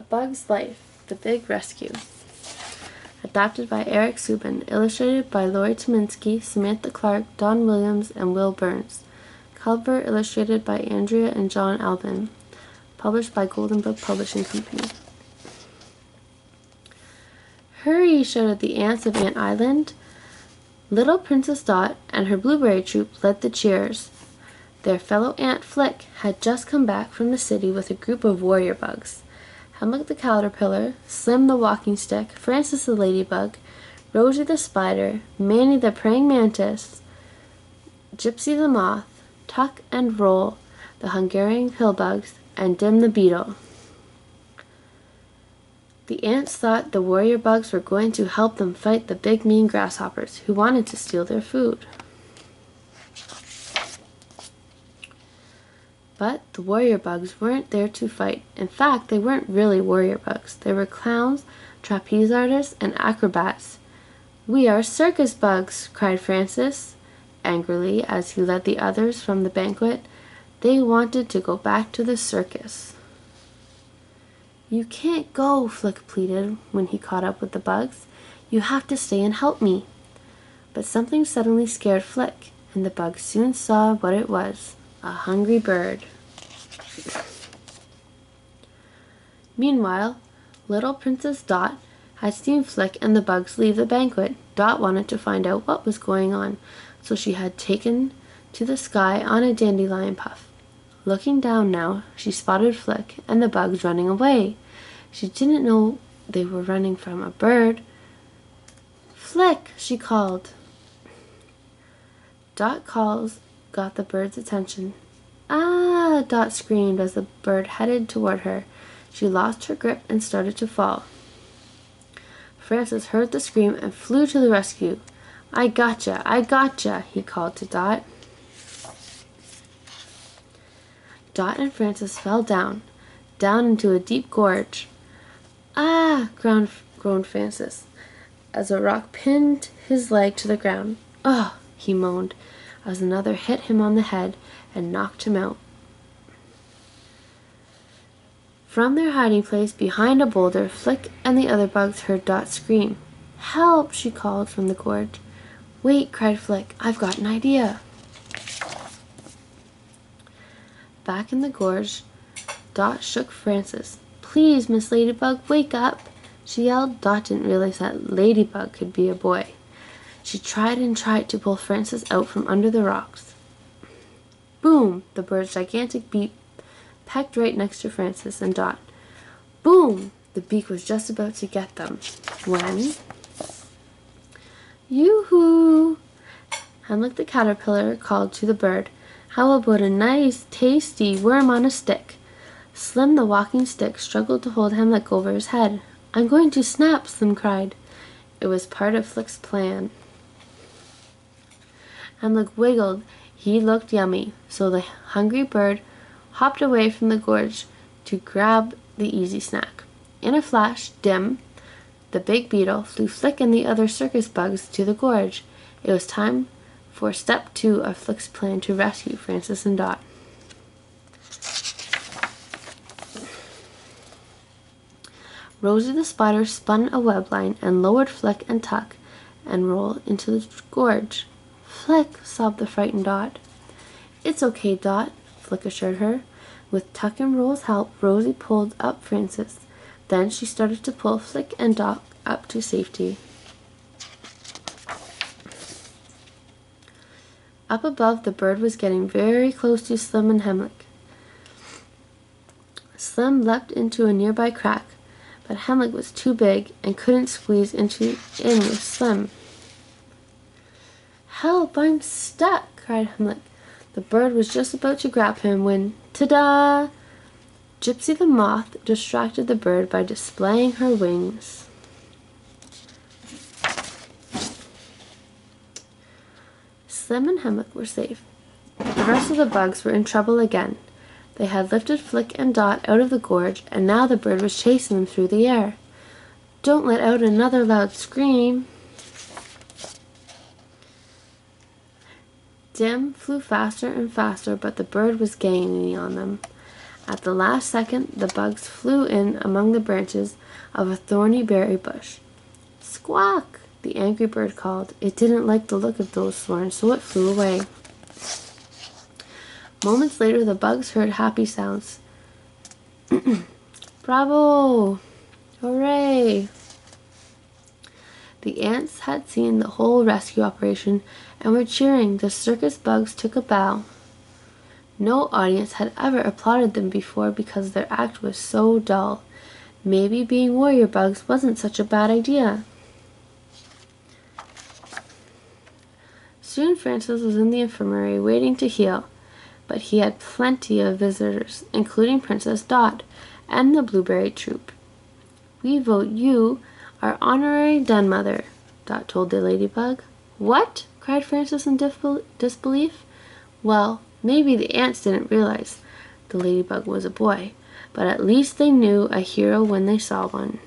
A Bug's Life, The Big Rescue. Adapted by Eric Subin, illustrated by Lori Tominski, Samantha Clark, Don Williams, and Will Burns. Cover illustrated by Andrea and John Albin. Published by Golden Book Publishing Company. "Hurry!" shouted the ants of Ant Island. Little Princess Dot and her blueberry troop led the cheers. Their fellow ant Flick had just come back from the city with a group of warrior bugs. Hammock the caterpillar, Slim the walking stick, Frances the ladybug, Rosie the spider, Manny the praying mantis, Gypsy the moth, Tuck and Roll the Hungarian pillbugs, and Dim the beetle. The ants thought the warrior bugs were going to help them fight the big mean grasshoppers who wanted to steal their food. But the warrior bugs weren't there to fight. In fact, they weren't really warrior bugs. They were clowns, trapeze artists, and acrobats. "We are circus bugs!" cried Francis angrily as he led the others from the banquet. They wanted to go back to the circus. "You can't go," Flick pleaded when he caught up with the bugs. "You have to stay and help me." But something suddenly scared Flick, and the bugs soon saw what it was. A hungry bird. Meanwhile, little Princess Dot had seen Flick and the bugs leave the banquet. Dot wanted to find out what was going on, so she had taken to the sky on a dandelion puff. Looking down now, she spotted Flick and the bugs running away. She didn't know they were running from a bird. "Flick!" she called. Dot calls got the bird's attention. "Ah!" Dot screamed as the bird headed toward her. She lost her grip and started to fall. Francis heard the scream and flew to the rescue. "I gotcha! I gotcha!" he called to Dot. Dot and Francis fell down into a deep gorge. "Ah!" groaned Francis as a rock pinned his leg to the ground. "Ugh!" he moaned as another hit him on the head and knocked him out. From their hiding place behind a boulder, Flick and the other bugs heard Dot scream. "Help!" she called from the gorge. "Wait!" cried Flick. "I've got an idea." Back in the gorge, Dot shook Francis. "Please, Miss Ladybug, wake up!" she yelled. Dot didn't realize that Ladybug could be a boy. She tried and tried to pull Francis out from under the rocks. Boom! The bird's gigantic beak pecked right next to Francis and Dot. Boom! The beak was just about to get them when... Yoo-hoo! Hamlet the caterpillar called to the bird, "How about a nice, tasty worm on a stick?" Slim the walking stick struggled to hold Hamlet over his head. "I'm going to snap!" Slim cried. It was part of Flick's plan. Hamlet wiggled. He looked yummy, so the hungry bird hopped away from the gorge to grab the easy snack. In a flash, Dim, the big beetle, flew Flick and the other circus bugs to the gorge. It was time for step 2 of Flick's plan to rescue Francis and Dot. Rosie the spider spun a web line and lowered Flick and Tuck and Roll into the gorge. "Flick!" sobbed the frightened Dot. "It's okay, Dot," Flick assured her. With Tuck and Roll's help, Rosie pulled up Francis. Then she started to pull Flick and Dot up to safety. Up above, the bird was getting very close to Slim and Hamlet. Slim leapt into a nearby crack, but Hamlet was too big and couldn't squeeze in with Slim. "Help! I'm stuck!" cried Hamlet. The bird was just about to grab him when, ta-da! Gypsy the moth distracted the bird by displaying her wings. Slim and Hamlet were safe. The rest of the bugs were in trouble again. They had lifted Flick and Dot out of the gorge, and now the bird was chasing them through the air. "Don't let out another loud scream." Dim flew faster and faster, but the bird was gaining on them. At the last second, the bugs flew in among the branches of a thorny berry bush. "Squawk!" the angry bird called. It didn't like the look of those thorns, so it flew away. Moments later, the bugs heard happy sounds. "Bravo! Hooray!" The ants had seen the whole rescue operation and were cheering. The circus bugs took a bow. No audience had ever applauded them before because their act was so dull. Maybe being warrior bugs wasn't such a bad idea. Soon Francis was in the infirmary waiting to heal, but he had plenty of visitors, including Princess Dot and the Blueberry Troop. "We vote you our honorary den mother," Dot told the ladybug. "What?" cried Francis in disbelief. Well, maybe the ants didn't realize the ladybug was a boy, but at least they knew a hero when they saw one.